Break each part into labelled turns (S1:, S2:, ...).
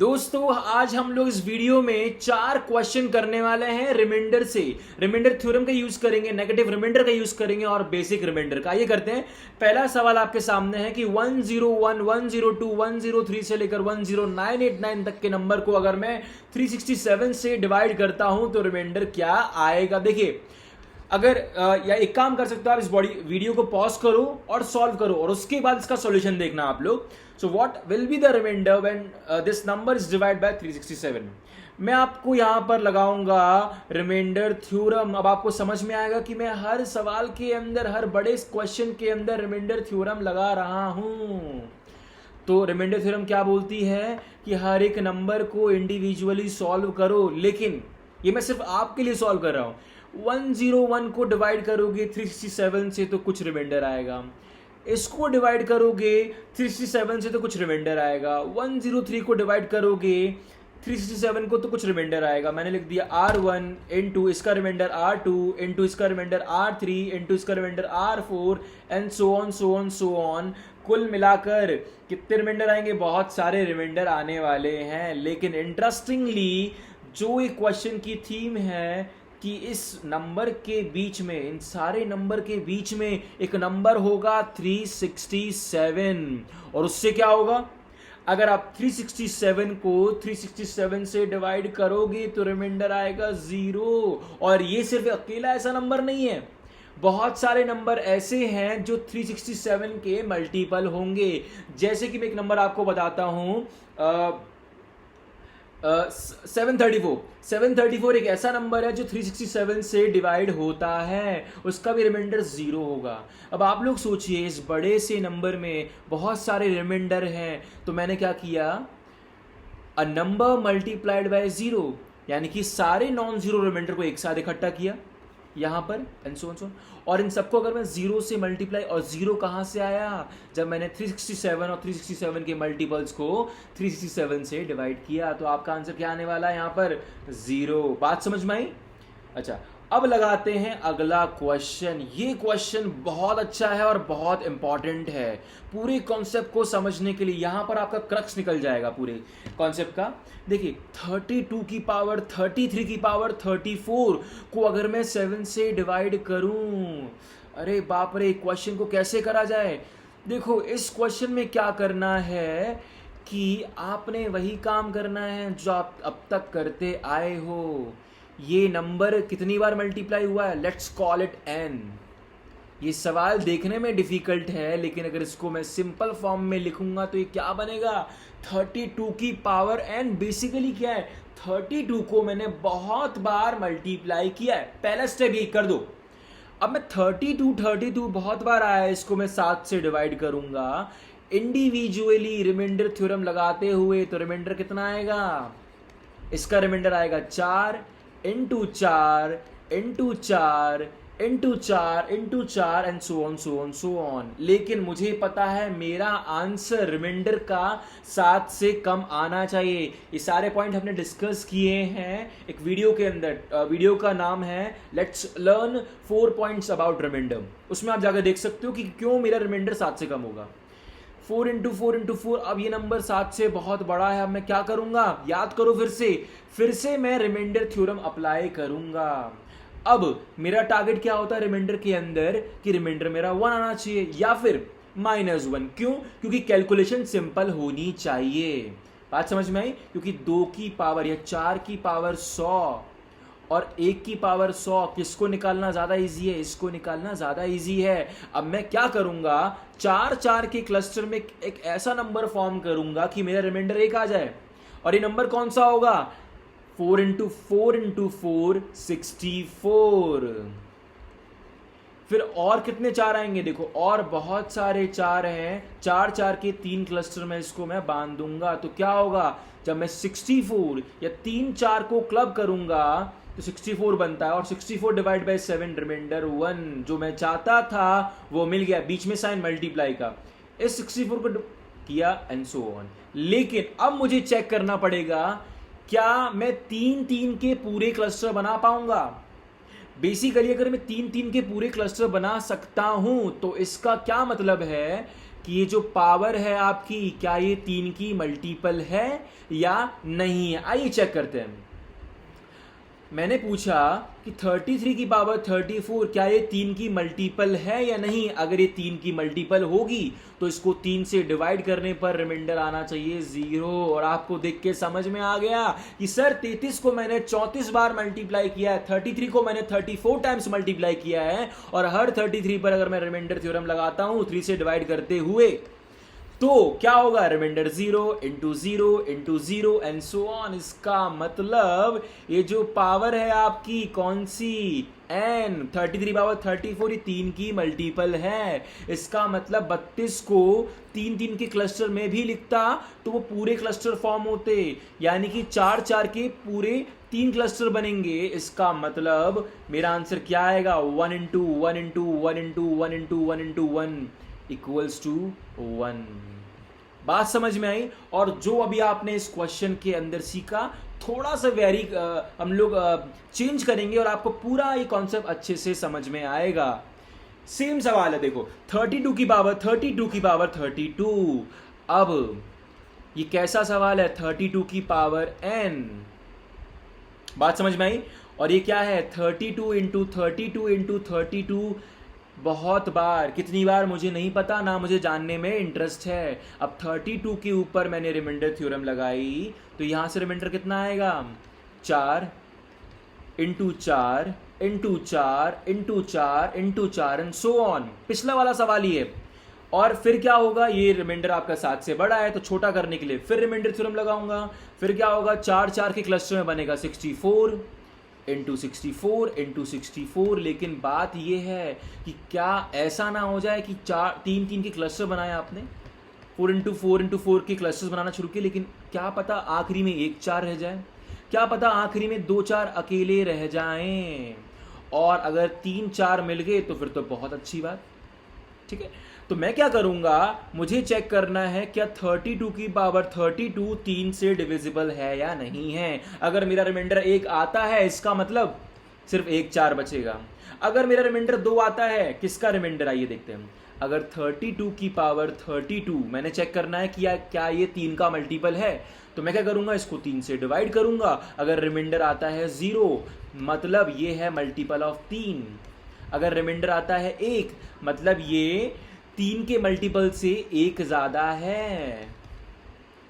S1: दोस्तों आज हम लोग इस वीडियो में 4 क्वेश्चन करने वाले हैं रिमाइंडर से। रिमाइंडर थ्योरम का यूज करेंगे, नेगेटिव रिमाइंडर का यूज करेंगे और बेसिक रिमाइंडर का। ये करते हैं। पहला सवाल आपके सामने है कि 101, 102, 103 से लेकर 10989 तक के नंबर को अगर मैं 367 से डिवाइड करता हूं तो रिमाइंडर क्या आएगा। देखिए, अगर या एक काम कर सकते हो, आप इस वीडियो को पॉज करो और सॉल्व करो और उसके बाद इसका सॉल्यूशन देखना आप लोग। So what will be the remainder when this number is divide by 367। मैं आपको यहां पर लगाऊंगा रिमाइंडर थ्योरम। अब आपको समझ में आएगा कि मैं हर सवाल के अंदर, हर बड़े क्वेश्चन के अंदर रिमाइंडर थ्योरम लगा रहा हूं। तो रिमाइंडर थ्योरम क्या बोलती है कि हर एक नंबर को इंडिविजुअली सॉल्व करो, लेकिन ये मैं सिर्फ आपके लिए सॉल्व कर रहा हूं। 101 को डिवाइड करोगे 367 से तो कुछ रिमाइंडर आएगा, इसको डिवाइड करोगे 367 से तो कुछ रिमाइंडर आएगा, 103 को डिवाइड करोगे 367 को तो कुछ रिमाइंडर आएगा। मैंने लिख दिया R1 इंटू इसका रिमाइंडर R2 इंटू इसका रिमाइंडर R3 इंटू इसका remainder R4 and so on. कुल मिलाकर कितने रिमाइंडर आएंगे? बहुत सारे रिमाइंडर आने वाले हैं। लेकिन इंटरेस्टिंगली जो एक क्वेश्चन की थीम है कि इस नंबर के बीच में, इन सारे नंबर के बीच में एक नंबर होगा 367 और उससे क्या होगा? अगर आप 367 को 367 से डिवाइड करोगे तो रिमाइंडर आएगा 0। और ये सिर्फ अकेला ऐसा नंबर नहीं है, बहुत सारे नंबर ऐसे हैं जो 367 के मल्टीपल होंगे। जैसे कि मैं एक नंबर आपको बताता हूं, 734 एक ऐसा नंबर है जो 367 से डिवाइड होता है, उसका भी रिमाइंडर 0 होगा। अब आप लोग सोचिए, इस बड़े से नंबर में बहुत सारे रिमाइंडर हैं, तो मैंने क्या किया, अ नंबर मल्टीप्लाइड बाय 0, यानी कि सारे नॉन जीरो रिमाइंडर को एक साथ इकट्ठा किया यहां पर एंड सो ऑन। और इन सबको अगर मैं 0 से मल्टीप्लाई, और 0 कहां से आया? जब मैंने 367 और 367 के मल्टीपल्स को 367 से डिवाइड किया। तो आपका आंसर क्या आने वाला है यहां पर? 0। बात समझ में आई? अच्छा, अब लगाते हैं अगला क्वेश्चन। ये क्वेश्चन बहुत अच्छा है और बहुत इंपॉर्टेंट है पूरे कॉन्सेप्ट को समझने के लिए। यहां पर आपका क्रक्स निकल जाएगा पूरे कॉन्सेप्ट का। देखिए, 32 की पावर 33 की पावर 34 को अगर मैं 7 से डिवाइड करूं, अरे बाप रे, क्वेश्चन को कैसे करा जाए? देखो, इस क्वेश्चन में क्या करना है कि आपने वही काम करना है जो आप अब तक करते आए हो। ये नंबर कितनी बार मल्टीप्लाई हुआ है? Let's call it n। ये सवाल देखने में डिफिकल्ट है, लेकिन अगर इसको मैं सिंपल फॉर्म में लिखूंगा तो ये क्या बनेगा? 32 की पावर n। बेसिकली क्या है? 32 को मैंने बहुत बार मल्टीप्लाई किया है। पहला स्टेप ये कर दो। अब मैं 32 बहुत बार आया है, इसको मैं 7 से डिवाइड करूंगा इंडिविजुअली रिमाइंडर थ्योरम लगाते हुए, तो रिमाइंडर कितना आएगा? इसका रिमाइंडर आएगा 4 into 4 into 4 into 4 into 4 and so on. लेकिन मुझे पता है मेरा आंसर रिमाइंडर का 7 से कम आना चाहिए। ये सारे पॉइंट हमने डिस्कस किए हैं एक वीडियो के अंदर। वीडियो का नाम है let's learn 4 points about remainder. उसमें आप जाकर देख सकते हो कि क्यों मेरा रिमाइंडर 7 से कम होगा। 4 इंटू 4 इंटू 4, अब ये नंबर 7 से बहुत बड़ा है। अब मैं क्या करूंगा? याद करो फिर से मैं रिमाइंडर थ्योरम अप्लाई करूंगा। अब मेरा टारगेट क्या होता है रिमाइंडर के अंदर? कि रिमाइंडर मेरा 1 आना चाहिए या फिर -1। क्यों? क्योंकि कैलकुलेशन सिंपल होनी चाहिए। बात समझ में आई? क्योंकि 2 की पावर या 4 की पावर 100 और 1 की पावर 100, किसको निकालना ज्यादा इजी है? इसको निकालना ज्यादा इजी है। अब मैं क्या करूंगा, 4 के क्लस्टर में एक ऐसा नंबर फॉर्म करूंगा कि मेरा रिमाइंडर 1 आ जाए। और ये नंबर कौन सा होगा? 4 इंटू 4 इंटू 4 64। फिर और कितने 4 आएंगे? देखो, और बहुत सारे 4 हैं। 4 के 3 क्लस्टर में इसको मैं बांध दूंगा। तो क्या होगा, जब मैं 64 या 3 4 को क्लब करूंगा तो 64 बनता है। और 64 डिवाइड बाय 7 रिमाइंडर 1, जो मैं चाहता था वो मिल गया। बीच में साइन मल्टीप्लाई का, इस 64 को किया एंड सो ऑन। लेकिन अब मुझे चेक करना पड़ेगा, क्या मैं 3 के पूरे क्लस्टर बना पाऊंगा? बेसिकली अगर मैं 3 के पूरे क्लस्टर बना सकता हूं तो इसका क्या मतलब है कि ये जो पावर है आपकी, क्या ये 3 की मल्टीपल है या नहीं है। आइए चेक करते हैं। मैंने पूछा कि 33 की पावर 34 क्या ये 3 की मल्टीपल है या नहीं। अगर ये 3 की मल्टीपल होगी तो इसको 3 से डिवाइड करने पर रिमाइंडर आना चाहिए 0। और आपको देख के समझ में आ गया कि सर 33 को मैंने 34 बार मल्टीप्लाई किया है, 33 को मैंने 34 टाइम्स मल्टीप्लाई किया है, और हर 33 पर अगर मैं रिमाइंडर थ्योरम लगाता हूं 3 से डिवाइड करते हुए, तो क्या होगा, remainder 0 into 0 into 0 and so on. इसका मतलब ये जो पावर है आपकी कौन सी, n, 33 पावर 34 ये 3 की मल्टीपल है। इसका मतलब 32 को 3 के क्लस्टर में भी लिखता तो वो पूरे क्लस्टर फॉर्म होते, यानी कि 4 के पूरे 3 क्लस्टर बनेंगे। इसका मतलब मेरा आंसर क्या आएगा, 1 into 1 into 1 into 1 into 1 into 1 equals to 1। बात समझ में आई। और जो अभी आपने इस क्वेश्चन के अंदर सीखा, थोड़ा सा वेरी हम लोग चेंज करेंगे और आपको पूरा ये कॉन्सेप्ट अच्छे से समझ में आएगा। सेम सवाल है, देखो 32 की पावर 32 की पावर 32। अब ये कैसा सवाल है, 32 की पावर n। बात समझ में आई। और ये क्या है, 32 इंटू 32 इंटू 32 बहुत बार, कितनी बार मुझे नहीं पता, ना मुझे जानने में इंटरेस्ट है। अब 32 के ऊपर मैंने रिमाइंडर थ्योरम लगाई तो यहां से रिमाइंडर कितना आएगा, 4 into 4 into 4 into 4 into 4 and so on. पिछला वाला सवाल ही है। और फिर क्या होगा, ये रिमाइंडर आपका 7 से बड़ा है तो छोटा करने के लिए फिर रिमाइंडर थ्योरम लगाऊंगा। फिर क्या होगा, 4 के क्लस्टर में बनेगा 64 इंटू 64 इंटू 64। लेकिन बात यह है कि क्या ऐसा ना हो जाए कि 3 के क्लस्टर बनाए आपने, 4 इंटू 4 इंटू 4 के क्लस्टर्स बनाना शुरू किए, लेकिन क्या पता आखिरी में 1 4 रह जाए, क्या पता आखिरी में 2 4 अकेले रह जाएं। और अगर 3 4 मिल गए तो फिर तो बहुत अच्छी बात, ठीक है। तो मैं क्या करूंगा, मुझे चेक करना है क्या 32 की पावर 32 3 से डिविजिबल है या नहीं है। अगर मेरा रिमाइंडर 1 आता है इसका मतलब सिर्फ 1 4 बचेगा। अगर मेरा रिमाइंडर 2 आता है, किसका रिमाइंडर, आइए देखते हैं। अगर 32 की पावर 32 मैंने चेक करना है कि क्या ये 3 का मल्टीपल है, तो मैं क्या करूंगा, इसको 3 से डिवाइड करूंगा। अगर रिमाइंडर आता है 0 मतलब ये है मल्टीपल ऑफ 3। अगर रिमाइंडर आता है 1 मतलब ये 3 के मल्टीपल से 1 ज्यादा है,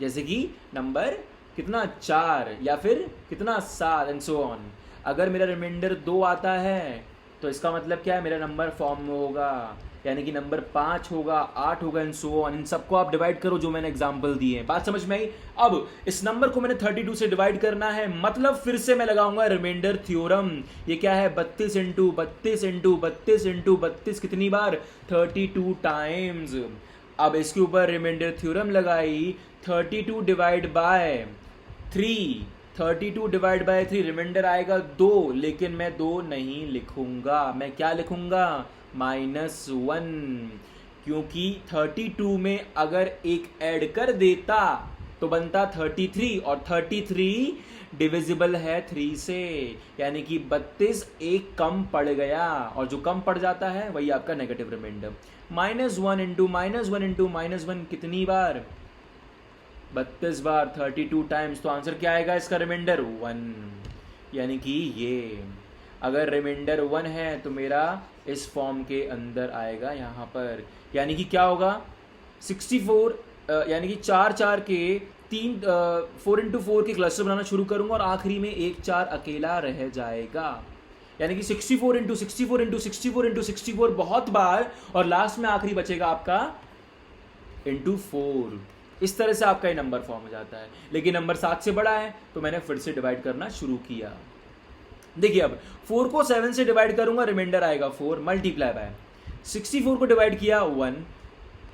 S1: जैसे कि नंबर कितना 4 या फिर कितना 7 एंड सो ऑन। अगर मेरा रिमाइंडर 2 आता है तो इसका मतलब क्या है, मेरा नंबर फॉर्म में होगा, यानी कि नंबर 5 होगा, 8 होगा एंड सो ऑन। इन सबको आप डिवाइड करो जो मैंने एग्जांपल दिए हैं। बात समझ में आई। अब इस नंबर को मैंने 32 से डिवाइड करना है, मतलब फिर से मैं लगाऊंगा रिमाइंडर थ्योरम। ये क्या है, 32 इंटू 32 इंटू 32 इंटू 32 कितनी बार, 32 टाइम्स। अब इसके ऊपर रिमाइंडर थ्योरम लगाई, 32 divide by 3, 32 divide by 3, remainder आएगा 2, लेकिन मैं 2 नहीं लिखूंगा, मैं क्या लिखूंगा, -1, क्योंकि 32 में अगर 1 ऐड कर देता तो बनता 33, और 33 डिविजिबल है 3 से, यानी कि 32 एक कम पड़ गया, और जो कम पड़ जाता है वही आपका नेगेटिव रिमाइंडर। -1 इंटू -1 इंटू -1 कितनी बार, 32 बार, 32 टाइम्स। तो आंसर क्या आएगा इसका, रिमाइंडर 1। यानी कि ये अगर रिमाइंडर 1 है तो मेरा इस फॉर्म के अंदर आएगा यहाँ पर, यानी कि क्या होगा, 64 यानी कि 4 4 के 4 इंटू 4 के क्लस्टर बनाना शुरू करूंगा और आखिरी में 1 4 अकेला रह जाएगा, यानी कि 64 इंटू 64 इंटू 64 इंटू 64 बहुत बार, और लास्ट में आखिरी बचेगा आपका इंटू 4। इस तरह से आपका ये नंबर फॉर्म हो जाता है। लेकिन नंबर 7 से बड़ा है तो मैंने फिर से डिवाइड करना शुरू किया। देखिए अब 4 को 7 से डिवाइड करूंगा, रिमाइंडर आएगा 4, मल्टीप्लाई बाय 64 को डिवाइड किया 1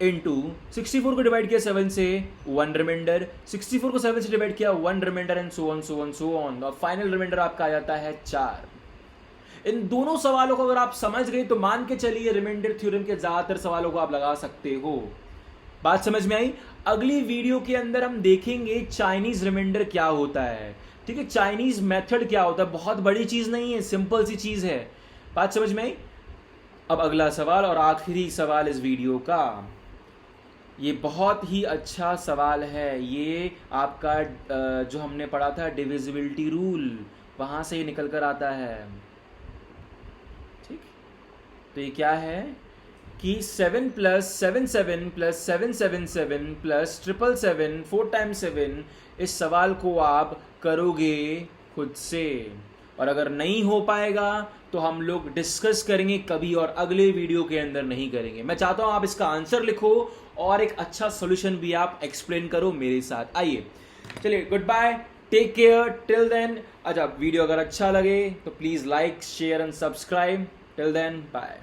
S1: इंटू 64 को डिवाइड किया 7 से 1 रिमाइंडर, 64 को 7 से डिवाइड किया 1 remainder and so on so on so on, और फाइनल रिमाइंडर आपका आ जाता है 4। इन दोनों सवालों को अगर आप समझ गए तो मान के चलिए रिमाइंडर थ्योरम के ज्यादातर सवालों को आप लगा सकते हो। बात समझ में आई। अगली वीडियो के अंदर हम देखेंगे चाइनीज रिमाइंडर क्या होता है, ठीक है, चाइनीज मेथड क्या होता है। बहुत बड़ी चीज नहीं है, सिंपल सी चीज है। बात समझ में आई। अब अगला सवाल और आखिरी सवाल इस वीडियो का, ये बहुत ही अच्छा सवाल है। ये आपका जो हमने पढ़ा था डिविजिबिलिटी रूल, वहाँ से ये निकल कर आता है। ठीक, तो ये क्या है कि 7 प्लस 7 प्लस 7 प्लस 7 4 टाइम्स 7, इस सवाल को आप करोगे खुद से, और अगर नहीं हो पाएगा तो हम लोग डिस्कस करेंगे कभी, और अगले वीडियो के अंदर नहीं करेंगे। मैं चाहता हूं आप इसका आंसर लिखो और एक अच्छा सोल्यूशन भी आप एक्सप्लेन करो मेरे साथ। आइए, चलिए, good bye, take care, till then. अच्छा, वीडियो अगर अच्छा लगे तो please like, share and subscribe. Till then, bye.